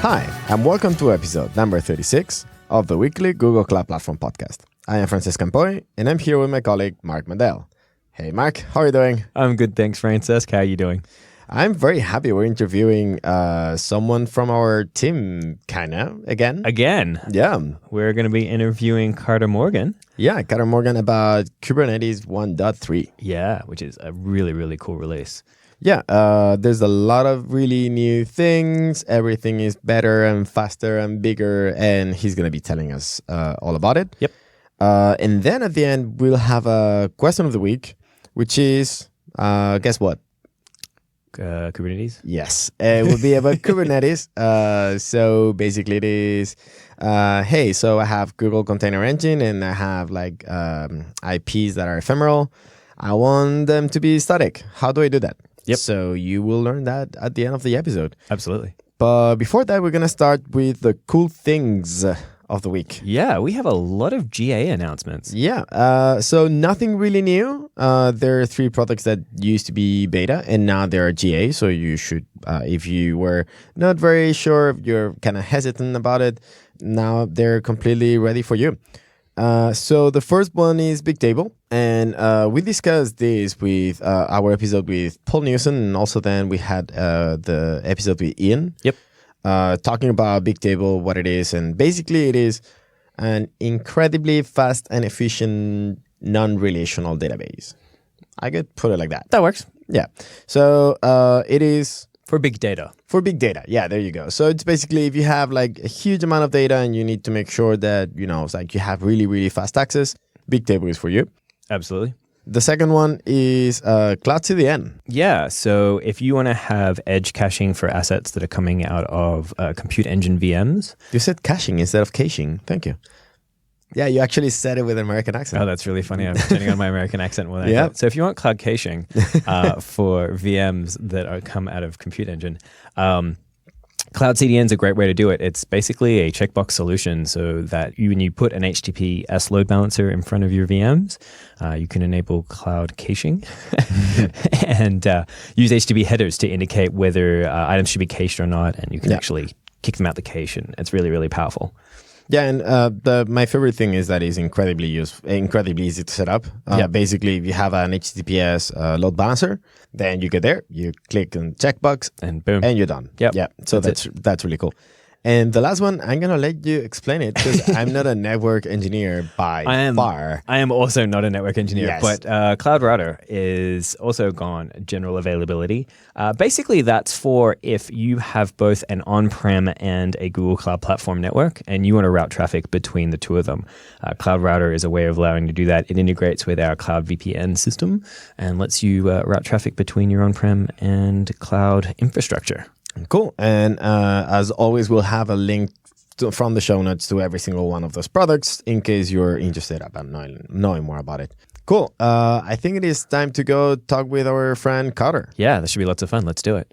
Hi, and welcome to episode number 36 of the weekly Google Cloud Platform podcast. I am Francesc and Mark, and I'm here with my colleague, Mark Mandel. Hey, Mark, how are you doing? I'm good, thanks, Francesc. How are you doing? I'm very happy we're interviewing someone from our team, again. Again? Yeah. We're going to be interviewing Carter Morgan. Yeah, Carter Morgan about Kubernetes 1.3. Yeah, which is a really, really cool release. Yeah, there's a lot of really new things. Everything is better and faster and bigger, and he's going to be telling us all about it. Yep. And then at the end, we'll have a question of the week, which is, guess what? Kubernetes? Yes, it will be about Kubernetes. So basically it is, hey, so I have Google Container Engine and I have IPs that are ephemeral. I want them to be static. How do I do that? Yep. So you will learn that at the end of the episode. Absolutely. But before that, we're going to start with the cool things of the week. Yeah, we have a lot of GA announcements. Yeah, so nothing really new. There are 3 products that used to be beta and now they're GA. So you should, if you were not very sure, if you're kind of hesitant about it, now they're completely ready for you. So the first one is Bigtable. And we discussed this with our episode with Paul Newson. And also then we had the episode with Ian. Yep. Talking about Bigtable, what it is. And basically it is an incredibly fast and efficient non-relational database. I could put it like that. That works. Yeah. So it is... For big data. For big data. Yeah, there you go. So it's basically if you have a huge amount of data and you need to make sure that, it's you have really, really fast access, Bigtable is for you. Absolutely. The second one is Cloud CDN. Yeah, so if you want to have edge caching for assets that are coming out of Compute Engine VMs. You said caching instead of caching. Thank you. Yeah, you actually said it with an American accent. Oh, that's really funny. I'm pretending on my American accent. Yeah. So if you want cloud caching for VMs that come out of Compute Engine, Cloud CDN is a great way to do it. It's basically a checkbox solution so that when you put an HTTPS load balancer in front of your VMs, you can enable cloud caching and use HTTP headers to indicate whether items should be cached or not, and you can actually kick them out the cache, and it's really, really powerful. Yeah, and my favorite thing is that it's incredibly easy to set up. Basically, if you have an HTTPS load balancer, then you get there, you click on checkbox, and boom, and you're done. Yep. Yeah, so that's really cool. And the last one, I'm going to let you explain it because I'm not a network engineer by far. I am also not a network engineer, yes. But Cloud Router is also gone general availability. Basically, that's for if you have both an on-prem and a Google Cloud Platform network and you want to route traffic between the two of them. Cloud Router is a way of allowing you to do that. It integrates with our Cloud VPN system and lets you route traffic between your on-prem and cloud infrastructure. Cool. And as always, we'll have a link from the show notes to every single one of those products in case you're interested about knowing more about it. Cool. I think it is time to go talk with our friend Carter. Yeah, that should be lots of fun. Let's do it.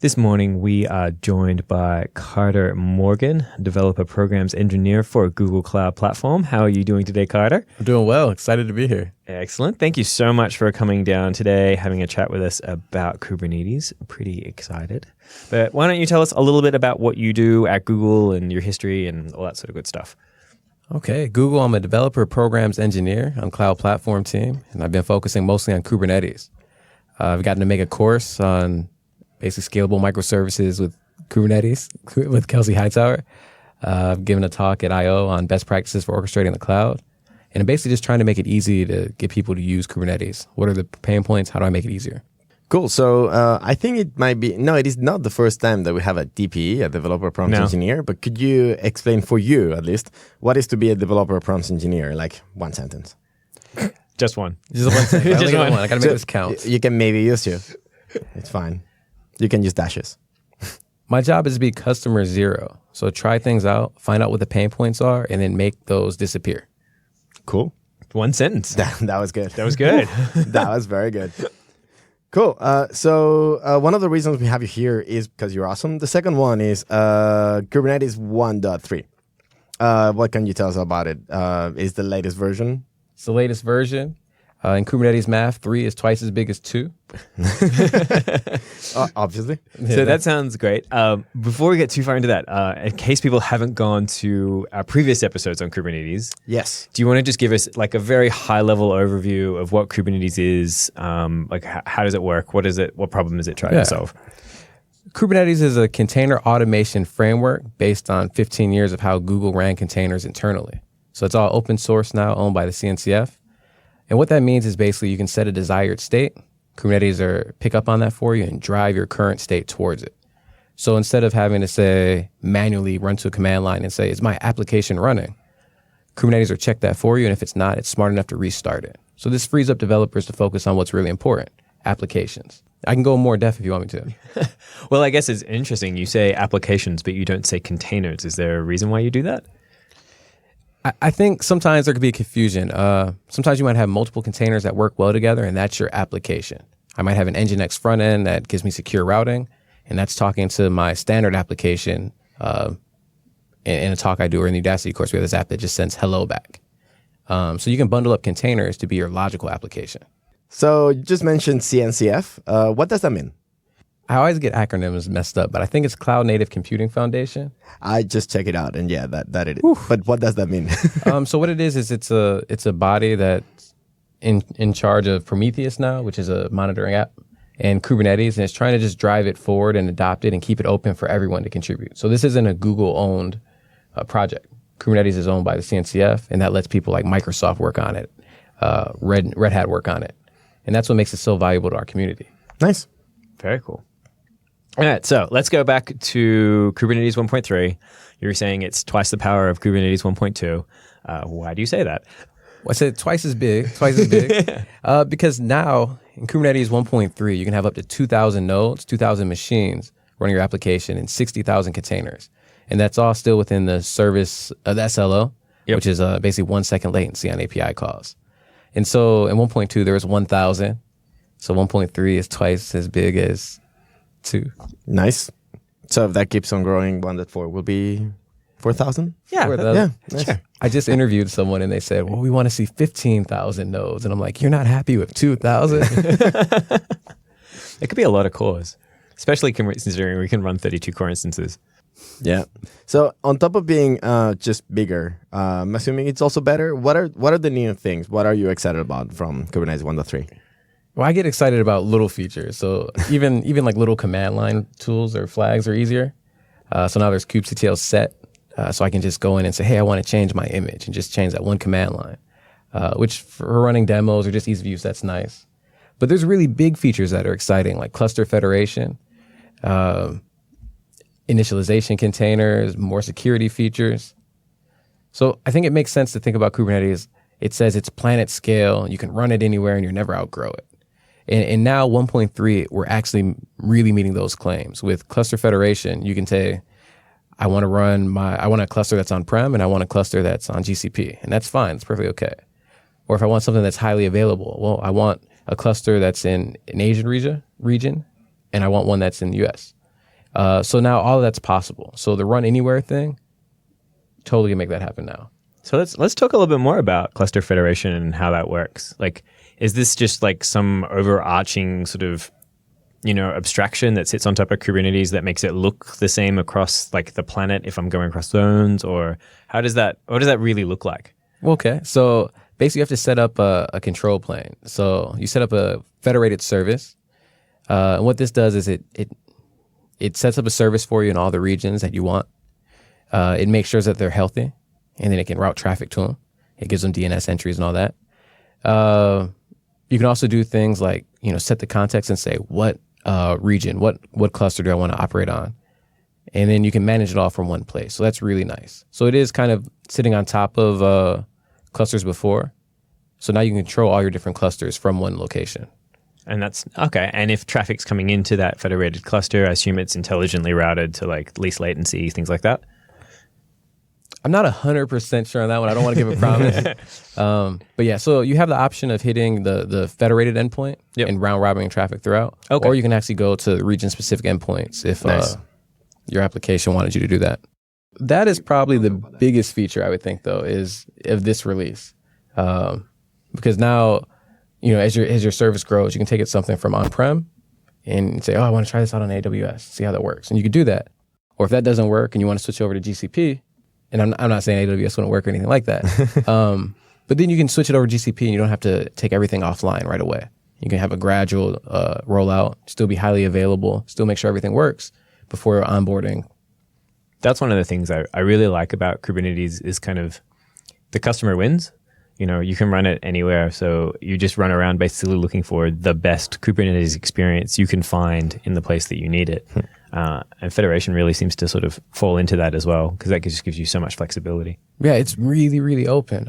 This morning, we are joined by Carter Morgan, developer programs engineer for Google Cloud Platform. How are you doing today, Carter? I'm doing well. Excited to be here. Excellent. Thank you so much for coming down today, having a chat with us about Kubernetes. Pretty excited. But why don't you tell us a little bit about what you do at Google and your history and all that sort of good stuff? Okay. Google, I'm a developer programs engineer on Cloud Platform team, and I've been focusing mostly on Kubernetes. I've gotten to make a course on basically scalable microservices with Kubernetes with Kelsey Hightower. I've given a talk at I.O. on best practices for orchestrating the cloud. And I'm basically just trying to make it easy to get people to use Kubernetes. What are the pain points? How do I make it easier? Cool. So I think it might be, no, it is not the first time that we have a DPE, a developer prompts engineer, but could you explain for you at least, what is to be a developer prompts engineer? Like one sentence. Just one. Just one sentence. I only got one. I got to make this count. You can maybe use two. It's fine. You can use dashes. My job is to be customer zero. So try things out, find out what the pain points are, and then make those disappear. Cool. One sentence. That was good. That was good. That was very good. Cool. So one of the reasons we have you here is because you're awesome. The second one is Kubernetes 1.3. What can you tell us about it? Is the latest version? It's the latest version. In Kubernetes math, 3 is twice as big as 2. Obviously. So that sounds great. Before we get too far into that, in case people haven't gone to our previous episodes on Kubernetes, Yes. do you want to just give us like a very high level overview of what Kubernetes is? Like how does it work? What is it? What problem is it trying to solve? Kubernetes is a container automation framework based on 15 years of how Google ran containers internally. So it's all open source now, owned by the CNCF. And what that means is basically you can set a desired state. Kubernetes pick up on that for you and drive your current state towards it. So instead of having to say manually run to a command line and say, is my application running? Kubernetes will check that for you. And if it's not, it's smart enough to restart it. So this frees up developers to focus on what's really important, applications. I can go more in depth if you want me to. Well, I guess it's interesting. You say applications, but you don't say containers. Is there a reason why you do that? I think sometimes there could be confusion. Sometimes you might have multiple containers that work well together, and that's your application. I might have an Nginx front end that gives me secure routing, and that's talking to my standard application in a talk I do, or in the Udacity course, we have this app that just sends hello back. So you can bundle up containers to be your logical application. So you just mentioned CNCF. What does that mean? I always get acronyms messed up, but I think it's Cloud Native Computing Foundation. I just check it out, and yeah, that it is. But what does that mean? So what it is it's a body that's in charge of Prometheus now, which is a monitoring app, and Kubernetes, and it's trying to just drive it forward and adopt it and keep it open for everyone to contribute. So this isn't a Google-owned project. Kubernetes is owned by the CNCF, and that lets people like Microsoft work on it, Red Hat work on it, and that's what makes it so valuable to our community. Nice. Very cool. All right, so let's go back to Kubernetes 1.3. You were saying it's twice the power of Kubernetes 1.2. Why do you say that? Well, I said twice as big. Because now in Kubernetes 1.3, you can have up to 2,000 nodes, 2,000 machines running your application in 60,000 containers. And that's all still within the service of the SLO, which is basically 1 second latency on API calls. And so in 1.2, there was 1,000. So 1.3 is twice as big as 2. Nice. So if that keeps on growing, 1.4 will be 4,000? Yeah. 4,000. Yeah. Nice. Sure. I just interviewed someone and they said, well, we want to see 15,000 nodes. And I'm like, you're not happy with 2,000? It could be a lot of cores, especially considering we can run 32 core instances. Yeah. So on top of being just bigger, I'm assuming it's also better. What are the new things? What are you excited about from Kubernetes 1.3? Well, I get excited about little features. So even like little command line tools or flags are easier. So now there's kubectl set. So I can just go in and say, hey, I want to change my image and just change that one command line, which for running demos or just ease of use, that's nice. But there's really big features that are exciting, like cluster federation, initialization containers, more security features. So I think it makes sense to think about Kubernetes. It says it's planet scale. You can run it anywhere and you never outgrow it. And now 1.3, we're actually really meeting those claims. With cluster federation, you can say, I want a cluster that's on-prem and I want a cluster that's on GCP. And that's fine. It's perfectly okay. Or if I want something that's highly available, well, I want a cluster that's in an Asian region and I want one that's in the US. So now all of that's possible. So the run anywhere thing, totally can make that happen now. So let's talk a little bit more about cluster federation and how that works. Like, is this just like some overarching sort of, abstraction that sits on top of Kubernetes that makes it look the same across like the planet if I'm going across zones? Or what does that really look like? Okay. So basically you have to set up a control plane. So you set up a federated service. And what this does is it sets up a service for you in all the regions that you want. It makes sure that they're healthy, and then it can route traffic to them. It gives them DNS entries and all that. You can also do things like, set the context and say, what region, what cluster do I want to operate on? And then you can manage it all from one place. So that's really nice. So it is kind of sitting on top of clusters before. So now you can control all your different clusters from one location. And that's okay. And if traffic's coming into that federated cluster, I assume it's intelligently routed to like least latency, things like that. I'm not 100% sure on that one. I don't want to give a promise. But yeah, so you have the option of hitting the federated endpoint and round robin traffic throughout. Okay. Or you can actually go to region-specific endpoints if your application wanted you to do that. That is probably the biggest feature, I would think, though, is of this release. Because now as your service grows, you can take it something from on-prem and say, oh, I want to try this out on AWS, see how that works. And you could do that. Or if that doesn't work and you want to switch over to GCP, and I'm not saying AWS wouldn't work or anything like that, but then you can switch it over to GCP and you don't have to take everything offline right away. You can have a gradual rollout, still be highly available, still make sure everything works before onboarding. That's one of the things I really like about Kubernetes is kind of the customer wins. You can run it anywhere. So you just run around basically looking for the best Kubernetes experience you can find in the place that you need it. And Federation really seems to sort of fall into that as well, because that just gives you so much flexibility. Yeah, it's really, really open.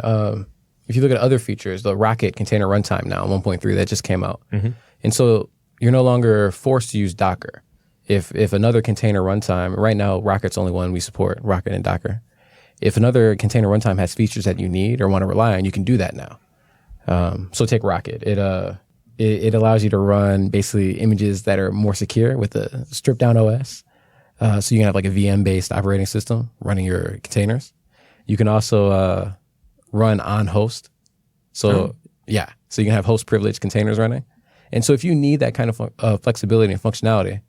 If you look at other features, the Rocket container runtime now, 1.3, that just came out. Mm-hmm. And so you're no longer forced to use Docker. If another container runtime, right now, Rocket's only one we support, Rocket and Docker. If another container runtime has features that you need or want to rely on, you can do that now. So take Rocket. It allows you to run basically images that are more secure with a stripped down OS. So you can have like a VM-based operating system running your containers. You can also run on host. So so you can have host privileged containers running. And so if you need that kind of flexibility and functionality,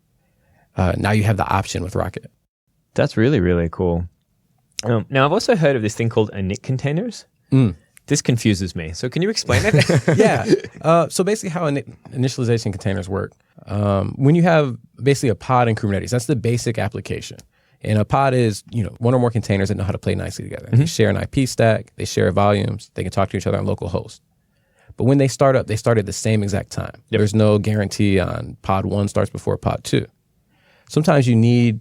now you have the option with Rocket. That's really, really cool. Now, I've also heard of this thing called init containers. This confuses me. So can you explain it? Yeah. So basically how initialization containers work, when you have basically a pod in Kubernetes, that's the basic application. And a pod is, one or more containers that know how to play nicely together. Mm-hmm. They share an IP stack, they share volumes, they can talk to each other on local hosts. But when they start up, they start at the same exact time. Yep. There's no guarantee on pod 1 starts before pod 2. Sometimes you need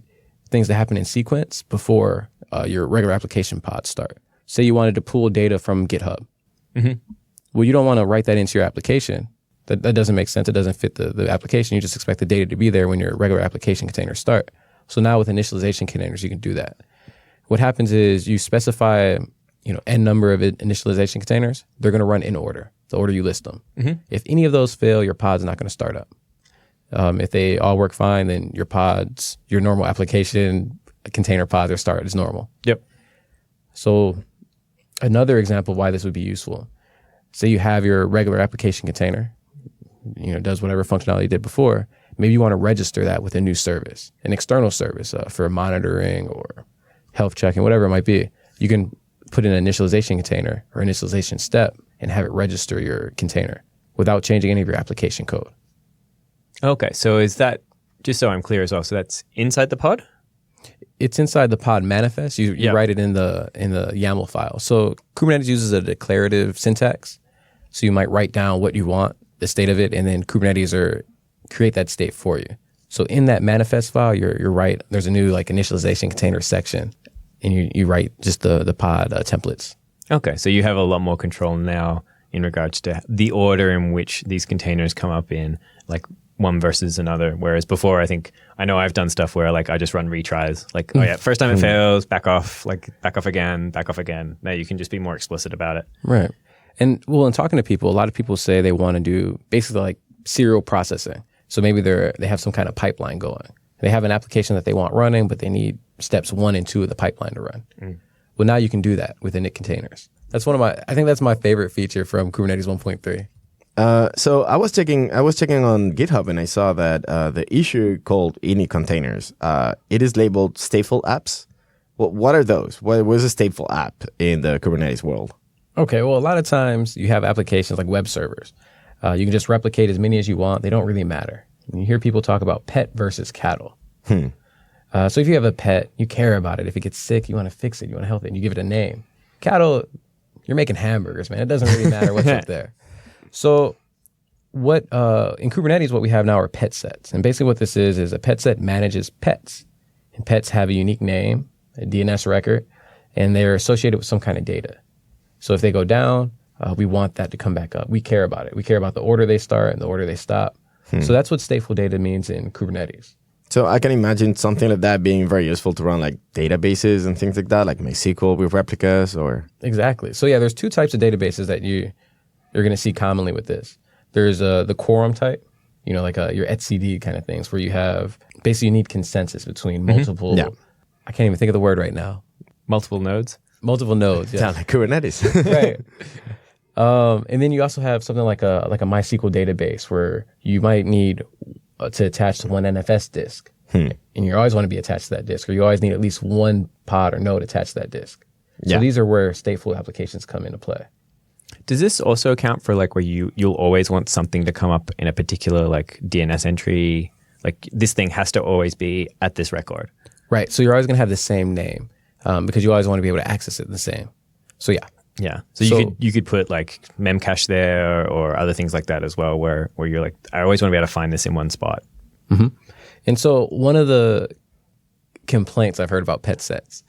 things to happen in sequence before your regular application pods start. Say you wanted to pull data from GitHub. Mm-hmm. Well, you don't want to write that into your application. That doesn't make sense. It doesn't fit the application. You just expect the data to be there when your regular application containers start. So now with initialization containers, you can do that. What happens is you specify, n number of initialization containers. They're going to run in order, the order you list them. Mm-hmm. If any of those fail, your pod's not going to start up. If they all work fine, then your normal application container pods are started as normal. Yep. So another example of why this would be useful, say you have your regular application container, does whatever functionality it did before. Maybe you want to register that with a new service, an external service for monitoring or health checking, whatever it might be. You can put in an initialization container or initialization step and have it register your container without changing any of your application code. Okay, so is that, just so I'm clear as well, so that's inside the pod? It's inside the pod manifest. You write it in the YAML file. So Kubernetes uses a declarative syntax. So you might write down what you want, the state of it, and then Kubernetes create that state for you. So in that manifest file, you're right. There's a new initialization container section, and you write just the pod templates. Okay, so you have a lot more control now in regards to the order in which these containers come up in, one versus another. Whereas before, I know I've done stuff where I just run retries. First time it fails, back off again. Now you can just be more explicit about it. Right. And in talking to people, a lot of people say they want to do basically serial processing. So maybe they have some kind of pipeline going. They have an application that they want running, but they need steps 1 and 2 of the pipeline to run. Well, now you can do that with init containers. That's I think that's my favorite feature from Kubernetes 1.3. So I was checking on GitHub and I saw that the issue called init containers, it is labeled stateful apps. Well, what are those? What is a stateful app in the Kubernetes world? Okay, well, a lot of times you have applications like web servers. You can just replicate as many as you want. They don't really matter. And you hear people talk about pet versus cattle. So if you have a pet, you care about it. If it gets sick, you want to fix it. You want to help it. And you give it a name. Cattle, you're making hamburgers, man. It doesn't really matter what's up there. So in Kubernetes, what we have now are pet sets. And basically what this is a pet set manages pets. And pets have a unique name, a DNS record, and they're associated with some kind of data. So if they go down, we want that to come back up. We care about it. We care about the order they start and the order they stop. So that's what stateful data means in Kubernetes. So I can imagine something like that being very useful to run databases and things like that, like MySQL with replicas or... Exactly. So there's 2 types of databases that you're going to see commonly with this. There's the quorum type, your etcd kind of things, where you have, basically you need consensus between multiple... I can't even think of the word right now. Multiple nodes? Multiple nodes, yeah. Sound like Kubernetes. Right. And then you also have something like a MySQL database where you might need to attach to one NFS disk. And you always want to be attached to that disk, or you always need at least one pod or node attached to that disk. So these are where stateful applications come into play. Does this also account for like where you'll always want something to come up in a particular like DNS entry? Like this thing has to always be at this record. Right. So you're always going to have the same name because you always want to be able to access it the same. So yeah. Yeah. So you could put like memcache there or other things like that as well, where you're like, I always want to be able to find this in one spot. Mm-hmm. And so one of the complaints I've heard about pet sets,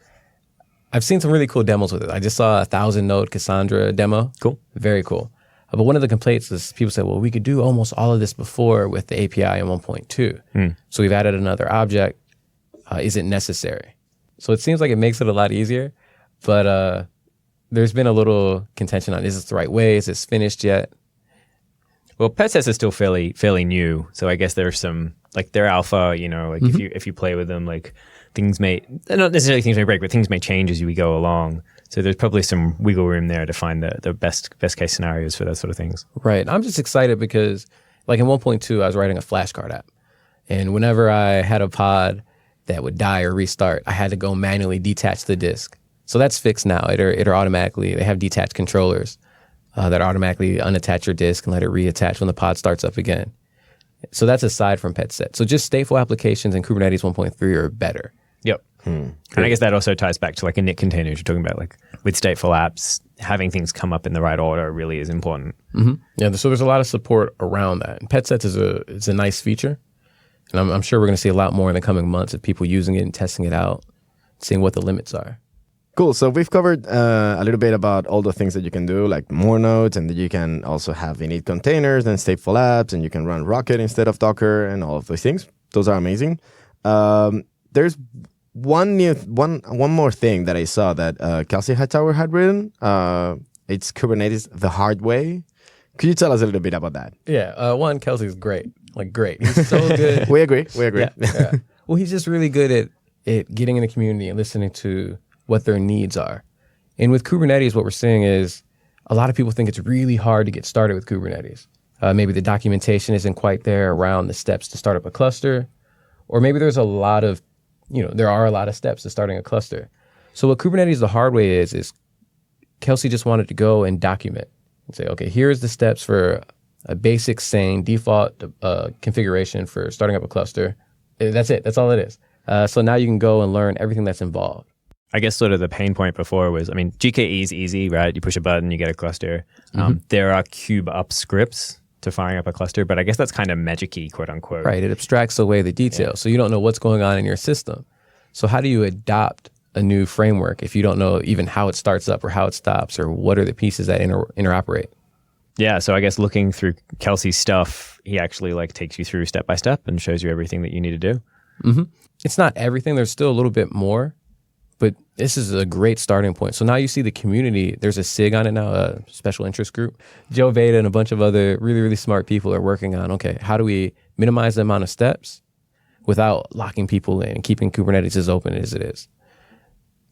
I've seen some really cool demos with it. I just saw a 1,000 node Cassandra demo. Cool. Very cool. But one of the complaints is people say, well, we could do almost all of this before with the API in 1.2. So we've added another object. Is it necessary? So it seems like it makes it a lot easier, but there's been a little contention on, is this the right way? Is this finished yet? Well, pet sets are still fairly new. So I guess there's some, like they're alpha, you know, like if you play with them, like things may, not necessarily things may break, but things may change as we go along. So there's probably some wiggle room there to find the best case scenarios for that sort of things. Right. I'm just excited because like in 1.2, I was writing a flashcard app. And whenever I had a pod that would die or restart, I had to go manually detach the disk. So that's fixed now. It'll automatically, they have detached controllers that automatically unattach your disk and let it reattach when the pod starts up again. So that's aside from pet set. So just stateful applications in Kubernetes 1.3 are better. Yep. And I guess that also ties back to like init containers you're talking about, like with stateful apps, having things come up in the right order really is important. Yeah, so there's a lot of support around that. And pet sets is a nice feature. And I'm sure we're going to see a lot more in the coming months of people using it and testing it out, seeing what the limits are. Cool. So we've covered a little bit about all the things that you can do, like more nodes, and that you can also have init containers and stateful apps, and you can run Rocket instead of Docker and all of those things. Those are amazing. There's one more thing that I saw that Kelsey Hightower had written. It's Kubernetes the hard way. Could you tell us a little bit about that? Yeah. One, Kelsey's great. Like, great. He's so good. We agree. Yeah. Well, he's just really good at getting in the community and listening to what their needs are. And with Kubernetes, what we're seeing is a lot of people think it's really hard to get started with Kubernetes. Maybe the documentation isn't quite there around the steps to start up a cluster, or maybe there's a lot of, there are a lot of steps to starting a cluster. So what Kubernetes the hard way is Kelsey just wanted to go and document and say, okay, here's the steps for a basic sane default configuration for starting up a cluster. That's it. That's all it is. So now you can go and learn everything that's involved. I guess sort of the pain point before was, GKE is easy, right? You push a button, you get a cluster. There are kube up scripts to firing up a cluster, but I guess that's kind of magic-y, quote unquote. Right. It abstracts away the details. So you don't know what's going on in your system. So how do you adopt a new framework if you don't know even how it starts up or how it stops or what are the pieces that interoperate? Yeah. So I guess looking through Kelsey's stuff, he actually like takes you through step by step and shows you everything that you need to do. It's not everything. There's still a little bit more. But this is a great starting point. So now you see the community, there's a SIG on it now, a special interest group. Joe Veda and a bunch of other really, really smart people are working on, okay, how do we minimize the amount of steps without locking people in and keeping Kubernetes as open as it is?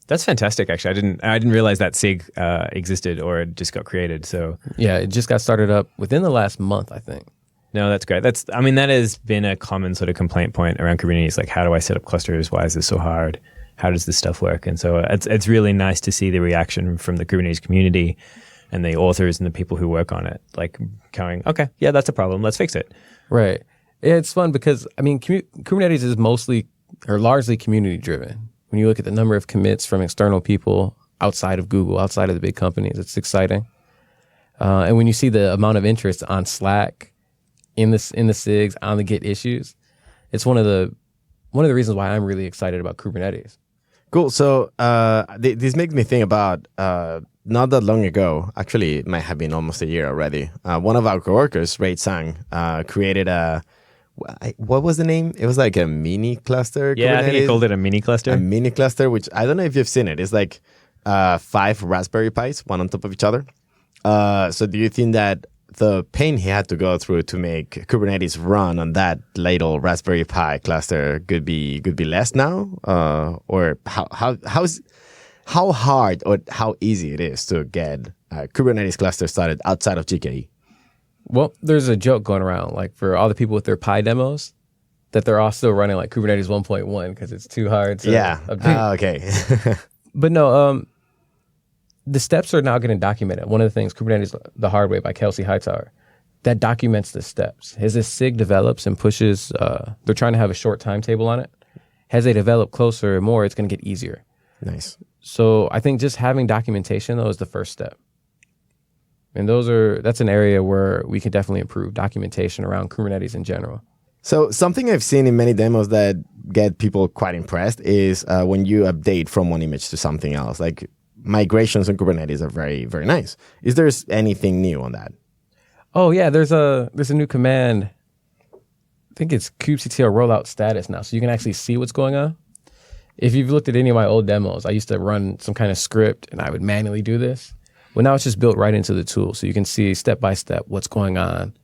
That's fantastic, actually. I didn't realize that SIG existed or it just got created. So yeah, it just got started up within the last month, I think. No, that's great. That has been a common sort of complaint point around Kubernetes. Like, how do I set up clusters? Why is this so hard? How does this stuff work? And so it's really nice to see the reaction from the Kubernetes community and the authors and the people who work on it, like going, okay, yeah, that's a problem. Let's fix it. Right. It's fun because, Kubernetes is mostly or largely community driven. When you look at the number of commits from external people outside of Google, outside of the big companies, it's exciting. And when you see the amount of interest on Slack, in the SIGs, on the Git issues, it's one of the reasons why I'm really excited about Kubernetes. Cool. So this makes me think about not that long ago, actually it might have been almost a year already, one of our coworkers, Ray Tsang, created what was the name? It was like a mini cluster. Yeah, Kubernetes. I think he called it a mini cluster. A mini cluster, which I don't know if you've seen it. It's like 5 Raspberry Pis, one on top of each other. So do you think that the pain he had to go through to make Kubernetes run on that little Raspberry Pi cluster could be less now, or how how hard or how easy it is to get a Kubernetes cluster started outside of GKE? Well, there's a joke going around, like for all the people with their Pi demos, that they're all still running like Kubernetes 1.1 because it's too hard to update. Okay. But no, the steps are now getting documented. One of the things, Kubernetes the Hard Way by Kelsey Hightower, that documents the steps. As this SIG develops and pushes, they're trying to have a short timetable on it. As they develop closer and more, it's going to get easier. Nice. So I think just having documentation, though, is the first step. And that's an area where we can definitely improve documentation around Kubernetes in general. So something I've seen in many demos that get people quite impressed is when you update from one image to something else. Like migrations on Kubernetes are very, very nice. Is there anything new on that? Oh yeah, there's a new command. I think it's kubectl rollout status now, so you can actually see what's going on. If you've looked at any of my old demos, I used to run some kind of script and I would manually do this. Well, now it's just built right into the tool, so you can see step by step what's going on.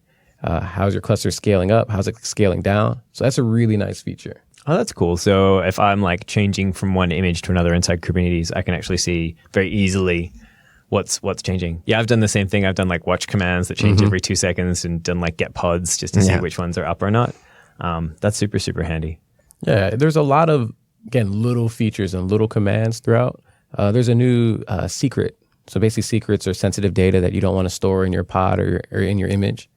How's your cluster scaling up? How's it scaling down? So that's a really nice feature. Oh, that's cool. So if I'm like changing from one image to another inside Kubernetes, I can actually see very easily what's changing. Yeah, I've done the same thing. I've done like watch commands that change every 2 seconds and done like get pods just to see which ones are up or not. That's super, super handy. Yeah, there's a lot of, again, little features and little commands throughout. There's a new secret. So basically secrets are sensitive data that you don't want to store in your pod or in your image.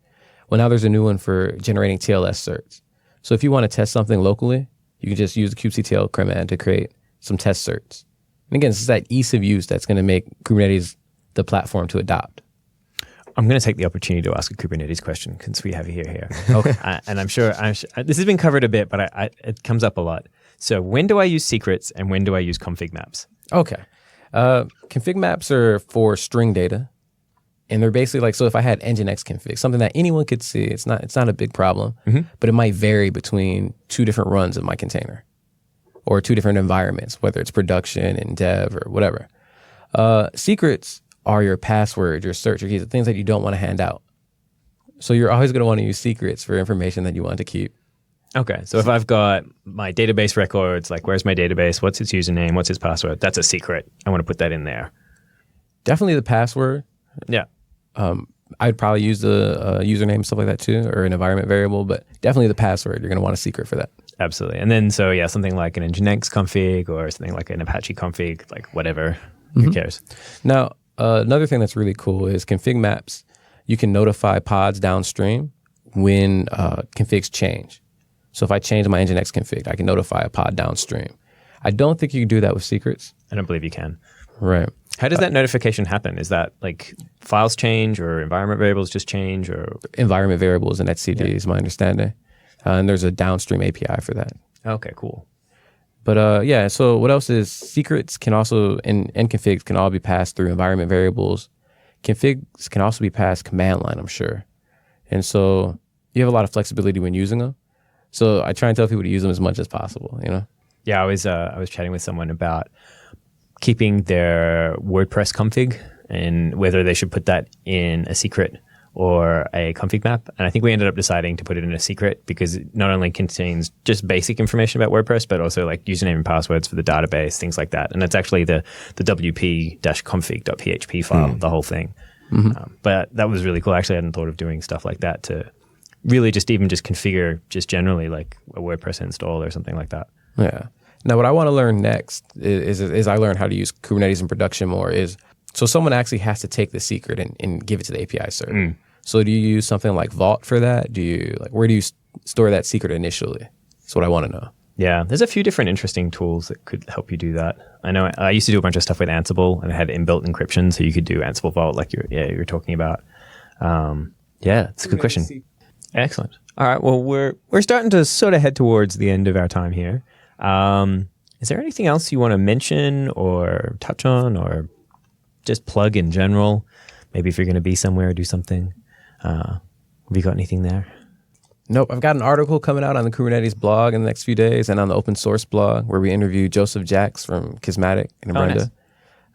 Well, now there's a new one for generating TLS certs. So if you want to test something locally, you can just use the kubectl command to create some test certs. And again, it's that ease of use that's going to make Kubernetes the platform to adopt. I'm going to take the opportunity to ask a Kubernetes question since we have you here. Okay. And I'm sure this has been covered a bit, but it comes up a lot. So when do I use secrets and when do I use config maps? Okay. Config maps are for string data. And they're basically like, so if I had nginx config, something that anyone could see, it's not a big problem, but it might vary between 2 different runs of my container or 2 different environments, whether it's production and dev or whatever. Secrets are your password, your search, your keys, the things that you don't want to hand out. So you're always going to want to use secrets for information that you want to keep. Okay, so if I've got my database records, like where's my database, what's its username, what's its password, that's a secret. I want to put that in there. Definitely the password. Yeah. I'd probably use the username, stuff like that too, or an environment variable, but definitely the password. You're going to want a secret for that. Absolutely. And then, so yeah, something like an nginx config or something like an Apache config, like whatever, who cares? Now, another thing that's really cool is config maps. You can notify pods downstream when configs change. So if I change my nginx config, I can notify a pod downstream. I don't think you can do that with secrets. I don't believe you can. Right. How does that notification happen? Is that like files change or environment variables just change or? Environment variables and etcd is my understanding. And there's a downstream API for that. Okay, cool. But yeah, so what else is secrets can also, and configs can all be passed through environment variables. Configs can also be passed command line, I'm sure. And so you have a lot of flexibility when using them. So I try and tell people to use them as much as possible, you know? Yeah, I was chatting with someone about keeping their WordPress config and whether they should put that in a secret or a config map. And I think we ended up deciding to put it in a secret because it not only contains just basic information about WordPress, but also like username and passwords for the database, things like that. And it's actually the wp-config.php file, the whole thing. But that was really cool. Actually, I hadn't thought of doing stuff like that to really just configure just generally like a WordPress install or something like that. Yeah. Now, what I want to learn next is I learn how to use Kubernetes in production more so someone actually has to take the secret and give it to the API server. So do you use something like Vault for that? Where do you store that secret initially? That's what I want to know. Yeah, there's a few different interesting tools that could help you do that. I know I used to do a bunch of stuff with Ansible and it had inbuilt encryption, so you could do Ansible Vault like you're talking about. Yeah, it's a good question. Excellent. All right, well, we're starting to sort of head towards the end of our time here. Is there anything else you want to mention or touch on or just plug in general? Maybe if you're going to be somewhere, do something. Have you got anything there? Nope. I've got an article coming out on the Kubernetes blog in the next few days and on the open source blog where we interview Joseph Jacks from Kismatic in Brenda.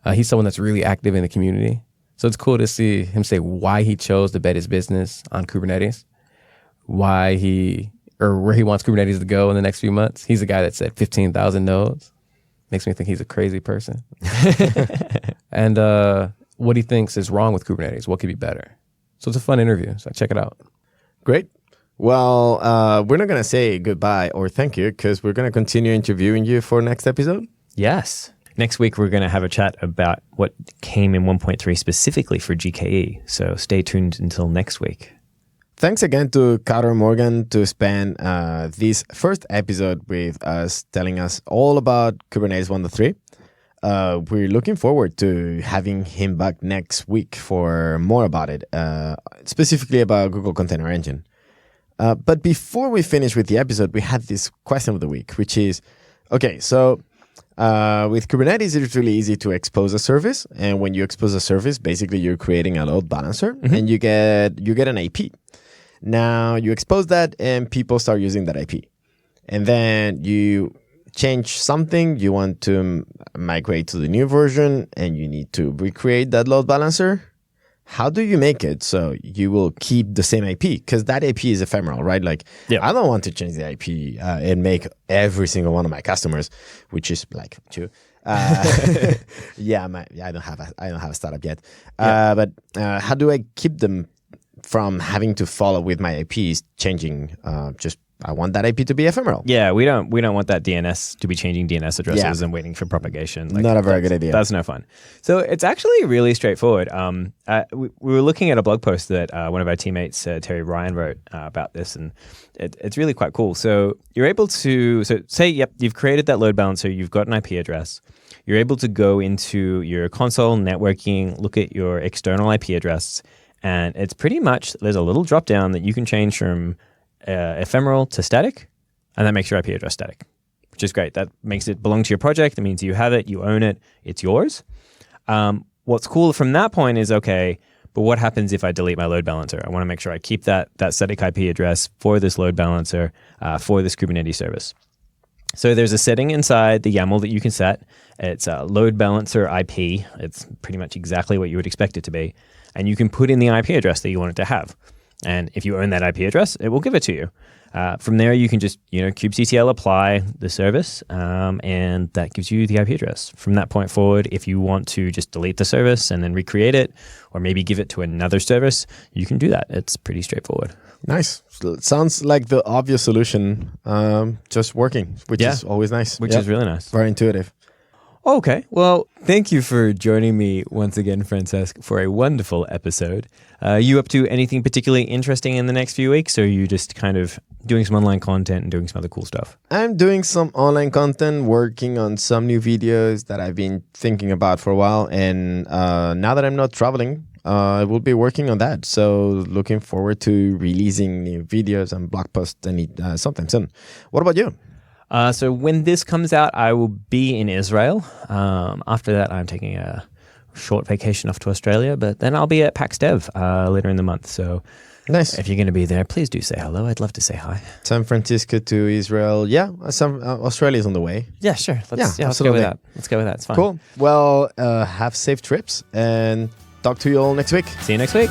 Nice. He's someone that's really active in the community. So it's cool to see him say why he chose to bet his business on Kubernetes, where he wants Kubernetes to go in the next few months. He's the guy that said 15,000 nodes. makes me think he's a crazy person. And what he thinks is wrong with Kubernetes, what could be better. So it's a fun interview, so check it out. Great. Well, we're not going to say goodbye or thank you because we're going to continue interviewing you for next episode. Yes. Next week, we're going to have a chat about what came in 1.3 specifically for GKE. So stay tuned until next week. Thanks again to Carter Morgan to spend this first episode with us, telling us all about Kubernetes 1.3. We're looking forward to having him back next week for more about it, specifically about Google Container Engine. But before we finish with the episode, we had this question of the week, which is, okay, so with Kubernetes, it's really easy to expose a service. And when you expose a service, basically you're creating a load balancer and you get an IP. Now you expose that and people start using that IP. And then you change something, you want to migrate to the new version and you need to recreate that load balancer. How do you make it so you will keep the same IP? Because that IP is ephemeral, right? Like, I don't want to change the IP and make every single one of my customers, which is like 2. I don't have a startup yet. But how do I keep them from having to follow with my IPs changing? I want that IP to be ephemeral. Yeah, we don't want that DNS to be changing DNS addresses and waiting for propagation. Not a very good idea. That's no fun. So it's actually really straightforward. We were looking at a blog post that one of our teammates, Terry Ryan, wrote about this, and it's really quite cool. So you're able to say, you've created that load balancer, you've got an IP address. You're able to go into your console networking, look at your external IP address, and it's pretty much, there's a little drop down that you can change from ephemeral to static, and that makes your IP address static, which is great. That makes it belong to your project. That means you have it, you own it, it's yours. What's cool from that point is, okay, but what happens if I delete my load balancer? I want to make sure I keep that static IP address for this load balancer, for this Kubernetes service. So there's a setting inside the YAML that you can set. It's a load balancer IP. It's pretty much exactly what you would expect it to be. And you can put in the IP address that you want it to have. And if you own that IP address, it will give it to you. From there, you can just, kubectl apply the service, and that gives you the IP address. From that point forward, if you want to just delete the service and then recreate it, or maybe give it to another service, you can do that. It's pretty straightforward. Nice. Sounds like the obvious solution, just working, which is always nice. Which is really nice. Very intuitive. Okay. Well, thank you for joining me once again, Francesc, for a wonderful episode. You up to anything particularly interesting in the next few weeks, or are you just kind of doing some online content and doing some other cool stuff? I'm doing some online content, working on some new videos that I've been thinking about for a while. And now that I'm not traveling, I will be working on that. So looking forward to releasing new videos and blog posts sometime soon. What about you? So when this comes out, I will be in Israel. After that, I'm taking a short vacation off to Australia, but then I'll be at PAX Dev later in the month. So nice. If you're going to be there, please do say hello. I'd love to say hi. San Francisco to Israel. Yeah, Australia's on the way. Yeah, sure. Let's go with that. Let's go with that. It's fine. Cool. Well, have safe trips and talk to you all next week. See you next week.